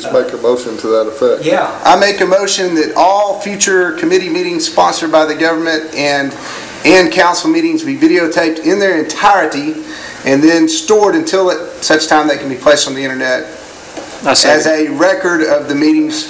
Just make a motion to that effect. Yeah. I make a motion that all future committee meetings sponsored by the government and council meetings be videotaped in their entirety and then stored until such time they can be placed on the internet as a record of the meetings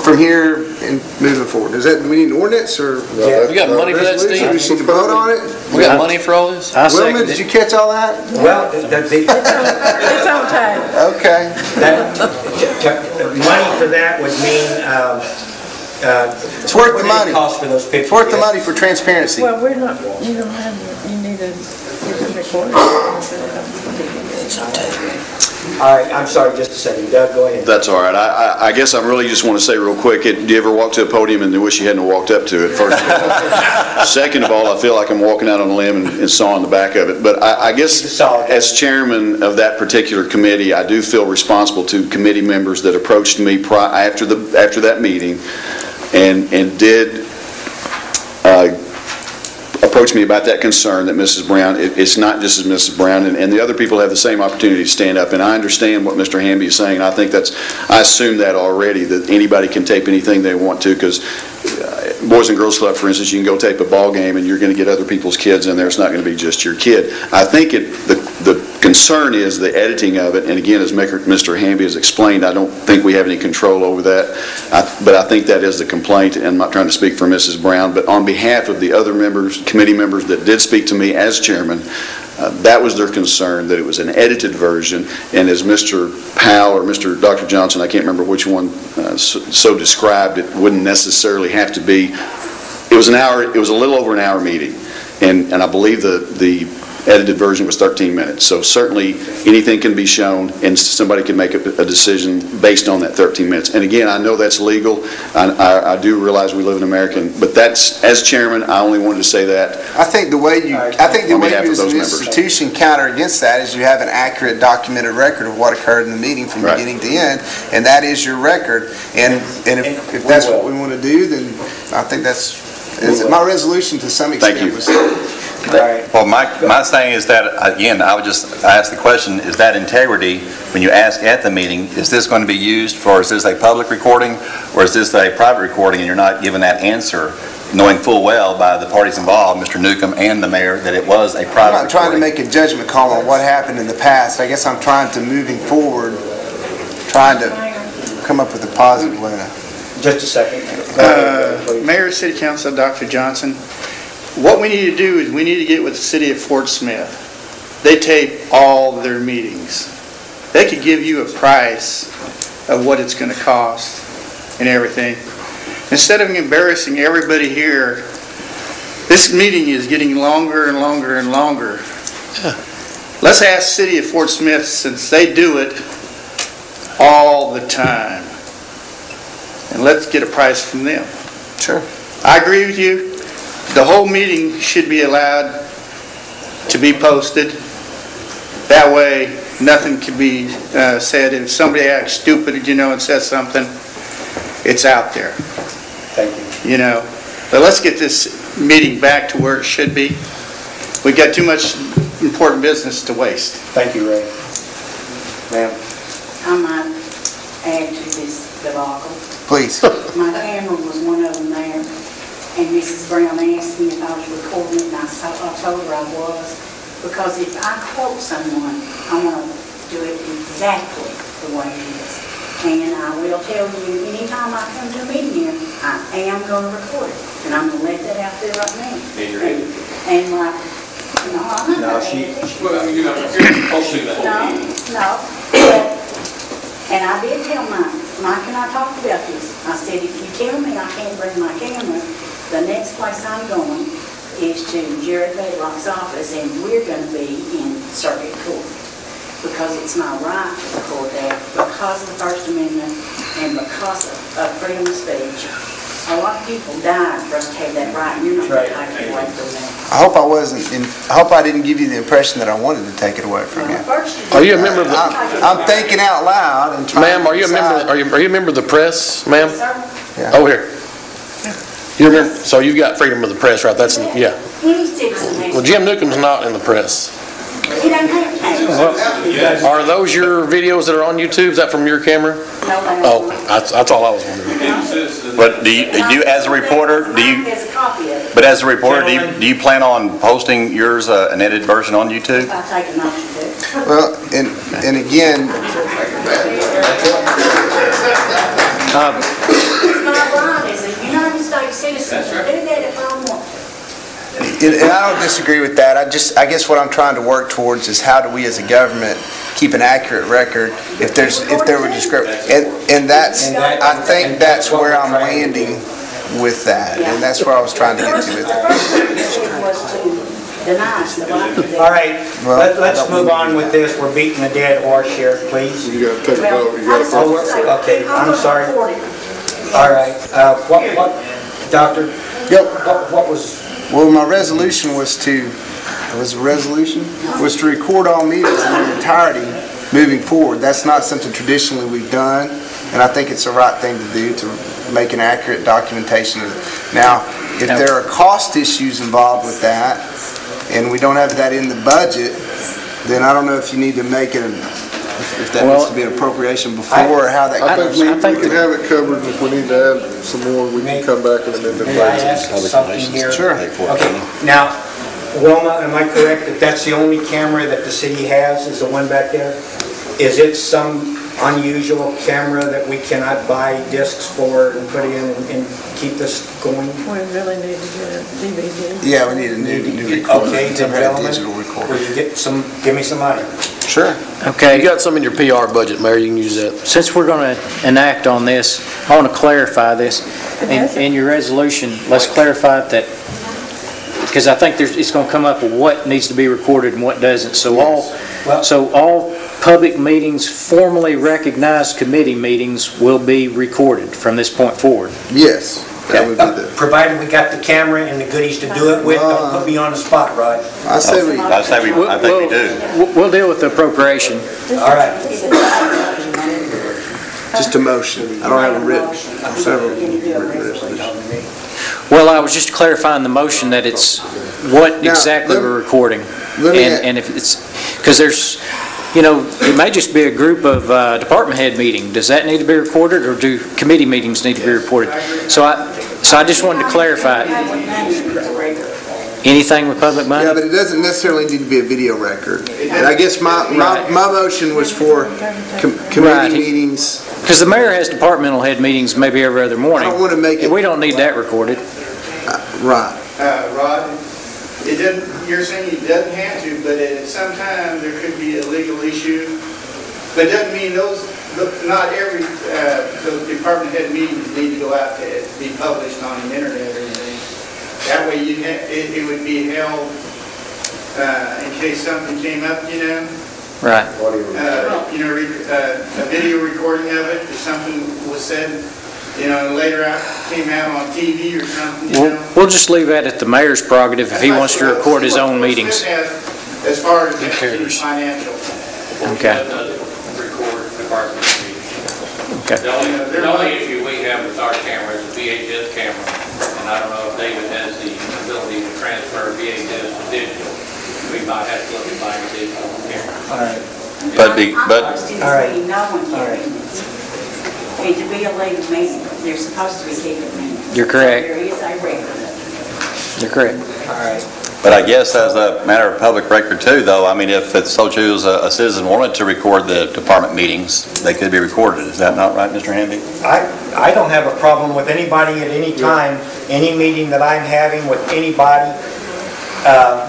from here and moving forward. Does that mean an ordinance or? Yeah. We got money for that, Steve? We should vote on it? We got money for all this? Wilma, did you catch all that? Well, It's on time. Okay. money for that would mean, It's worth the money. Cost for those 50. It's worth the money for transparency. Well, we're not, you don't have, you need to get the recording. All right, I'm sorry, just a second. Doug, go ahead. That's all right. I guess I really just want to say real quick, do you ever walk to a podium and wish you hadn't walked up to it, first of all? Second of all, I feel like I'm walking out on a limb and sawing the back of it. But I guess as chairman of that particular committee, I do feel responsible to committee members that approached me after that meeting and did approached me about that concern that Mrs. Brown, it's not just as Mrs. Brown, and the other people have the same opportunity to stand up. And I understand what Mr. Hamby is saying. I think I assume that already, that anybody can tape anything they want to, because Boys and Girls Club, for instance, you can go tape a ball game and you're going to get other people's kids in there. It's not going to be just your kid. I think the concern is the editing of it, and again, as Mr. Hamby has explained, I don't think we have any control over that, but I think that is the complaint, and I'm not trying to speak for Mrs. Brown, but on behalf of the other members, committee members that did speak to me as chairman, that was their concern, that it was an edited version, and as Mr. Powell or Dr. Johnson, I can't remember which one so described, it wouldn't necessarily have to be. It was an hour. It was a little over an hour meeting, and I believe the edited version was 13 minutes. So certainly anything can be shown, and somebody can make a decision based on that 13 minutes. And again, I know that's legal. I do realize we live in America, but that's, as chairman, I only wanted to say that. I think the way you as an institution counter against that is you have an accurate documented record of what occurred in the meeting from beginning to end, and that is your record. And if that's what we want to do, then I think that's my resolution to some extent. Thank you. Well, my thing is that, again, I would just ask the question, is that integrity, when you ask at the meeting, is this going to be used for, is this a public recording, or is this a private recording, and you're not given that answer, knowing full well by the parties involved, Mr. Newcomb and the mayor, that it was a private recording? I'm not trying to make a judgment call on what happened in the past. I guess I'm trying to, moving forward, trying to come up with a positive way. Just a second. Mayor, City Council, Dr. Johnson, what we need to do is we need to get with the city of Fort Smith. They tape all their meetings. They could give you a price of what it's going to cost and everything. Instead of embarrassing everybody here, this meeting is getting longer and longer and longer. Let's ask city of Fort Smith, since they do it all the time, and let's get a price from them. Sure. I agree with you. The whole meeting should be allowed to be posted. That way, nothing can be said. If somebody acts stupid, and says something, it's out there. Thank you. But let's get this meeting back to where it should be. We've got too much important business to waste. Thank you, Ray. Ma'am. I might add to this debacle. Please. My camera was one of them there, and Mrs. Brown asked me if I was recording it, and I told her I was, because if I quote someone, I want to do it exactly the way it is. And I will tell you, anytime I come to a meeting here, I am going to record it, and I'm going to let that out there right now. And like, I'm not she. Well, no. And I did tell Mike and I talked about this. I said, if you tell me I can't bring my camera, the next place I'm going is to Jared Bedlock's office, and we're going to be in circuit court. Because it's my right to record that, because of the First Amendment, and because of freedom of speech. A lot of people died for us to have that right, and you're not going to take it away from that. I hope I didn't give you the impression that I wanted to take it away from you. Are you a member of the? I'm thinking out loud and trying. Ma'am, are you a member? Are you a member of the press, ma'am? Yes, sir. Yeah. Over here. You remember? So you've got freedom of the press, right? That's yeah. Any citizen. Well, Jim Newcomb's not in the press. Any He doesn't have cameras. Are those your videos that are on YouTube? Is that from your camera? No, they Oh, don't. that's all I was wondering. But do you, as a reporter, do you, There's a copy of it. but as a reporter, do you plan on posting yours, an edited version on YouTube? I'll take a motion to. Well, and again, It's my right as a United States citizen to do that if I want. and I don't disagree with that. I guess what I'm trying to work towards is how do we as a government keep an accurate record if there were discrepancies. And I think that's where I'm landing with that. And that's where I was trying to get to with The it. first thing was to deny us the right to do All right, Well, let's move on with this. We're beating a dead horse here, please. You gotta take a Well, vote, you gotta Oh, vote. okay, I'm sorry. Recorded. All right, what, Doctor, what was, Well, my resolution was to record all meetings in their entirety moving forward. That's not something traditionally we've done, and I think it's the right thing to do to make an accurate documentation of it. Now, if there are cost issues involved with that, and we don't have that in the budget, then I don't know if you need to make it, if that needs to be an appropriation before, or how that I goes. think we can have it covered, if we need to add some more, we can come back and amend the may I budget. ask something here? Sure. Okay, now, Wilma, am I correct that that's the only camera that the city has, is the one back there? Is it some unusual camera that we cannot buy discs for and put in and keep this going? We really need to get a DVD. Yeah, we need a new recorder. Okay, Some then kind of digital gentlemen, recorder. will you give me some money? Sure. Okay, you got some in your PR budget, Mayor, you can use that. Since we're going to enact on this, I want to clarify this. In your resolution, let's clarify that, because I think it's going to come up with what needs to be recorded and what doesn't. So all public meetings, formally recognized committee meetings will be recorded from this point forward. Yes, that would be the, Provided we got the camera and the goodies to do it with, don't put me on the spot, Rod. I say we, I think we do. We'll deal with the appropriation. All right. just a motion. I don't have a written, several written resolutions. Well, I was just clarifying the motion that it's what Now, exactly let- we're recording. let me- And if it's, because there's, it may just be a group of department head meeting. Does that need to be recorded, or do committee meetings need to be reported? So I just wanted to clarify, anything with public money? Yeah, but it doesn't necessarily need to be a video record. And I guess my motion was for Right. committee meetings. Because the mayor has departmental head meetings maybe every other morning. I don't want to make it- And we don't need that recorded. Right. Rod, it doesn't, you're saying it doesn't have to, but sometimes there could be a legal issue. But it doesn't mean not every, those department head meetings need to go out to be published on the internet or anything. That way it would be held, in case something came up, Right. a video recording of it, if something was said, and later came out on TV or something, We'll just leave that at the mayor's prerogative if he wants to record his own meetings. As far as the financial. Okay. Record department meetings. Okay. The only issue we have with our camera is the VHS camera, and I don't know if David has the ability to transfer VHS to digital. We might have to look at buying a digital camera. All right. All right. No one can. And to be a legal meeting, they're supposed to be keeping minutes. You're correct. There is a record of it. You're correct. All right. But I guess as a matter of public record too, though, I mean, if it's so choose a citizen wanted to record the department meetings, they could be recorded. Is that not right, Mr. Hamby? I don't have a problem with anybody at any time, any meeting that I'm having with anybody.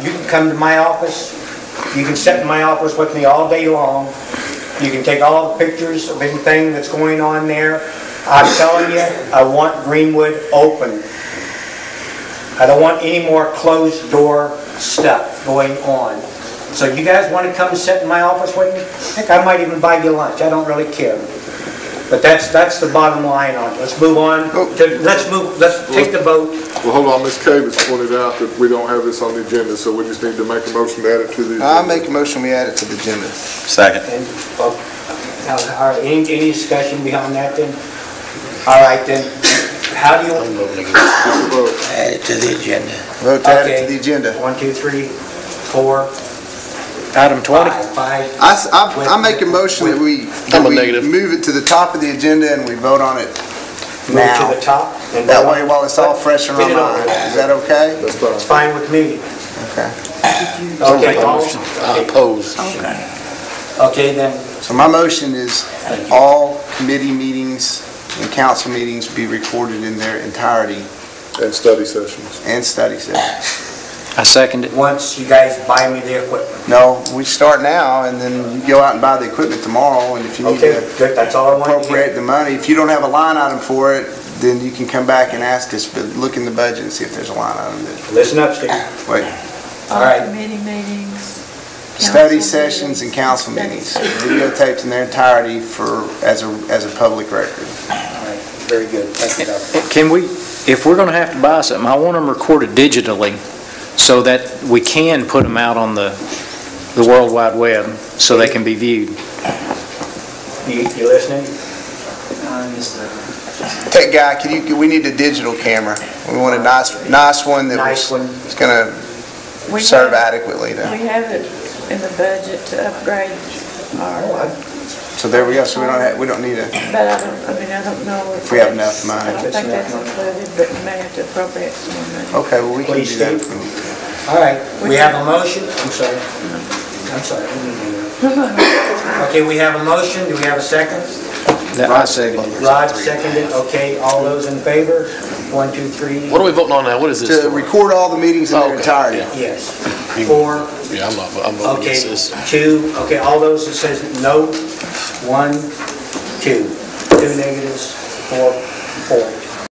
You can come to my office, you can sit in my office with me all day long. You can take all the pictures of anything that's going on there. I'm telling you, I want Greenwood open. I don't want any more closed door stuff going on. So you guys want to come and sit in my office with me? Heck, I might even buy you lunch. I don't really care. But that's the bottom line on it. Let's move on. Let's take the vote. Well, hold on, Ms. Cavins pointed out that we don't have this on the agenda, so we just need to make a motion to add it to the agenda. I'll make a motion, we add it to the agenda. Second. All right, any discussion beyond that then? All right then, how do you? Vote. Add it to the agenda. Vote to add it to the agenda. 1, 2, 3, 4. Item 20? Five. I make a motion that we I'm a negative. move it to the top of the agenda and we vote on it Move now. to the top. and That vote way, on- while it's all fresh in our Get it over mind. with. Is that okay? That's fine. It's fine with me. Okay. Okay, all- I oppose. okay, then, So my motion is all committee meetings and council meetings be recorded in their entirety And study sessions. and study sessions. I second it. once you guys buy me the equipment. No, we start now and then you go out and buy the equipment tomorrow and if you need Okay, to good, that's all I wanted to appropriate hear. the money, if you don't have a line item for it, then you can come back and ask us, but look in the budget and see if there's a line item that, Listen up, Steve. wait, All right. All committee meetings. study council sessions and meetings, council study meetings, sessions. videotaped in their entirety as a public record. All right, very good, thank you, Doctor. Can we, if we're gonna have to buy something, I want them recorded digitally so that we can put them out on the World Wide Web so they can be viewed. You listening? Tech guy, we need a digital camera. We want a nice one that Nice one. is gonna We serve have- adequately to, We have it in the budget to upgrade our, so there we go, so we don't need a, but I don't know If we have enough money. I don't think that's included, but you may have to appropriate some more money. okay, well, we can Please, do that. Steve. All right, we have a motion, I'm sorry. I'm sorry. Okay, we have a motion, do we have a second? I second it. Rod seconded, okay, all those in favor? 1, 2, 3. What are we voting on now? What is this To for? record all the meetings in Oh, their okay, entirety. yeah. Yes. 4, Yeah, I'm voting okay, against this. 2, okay, all those that says no, 1, 2. 2 negatives, 4, 4.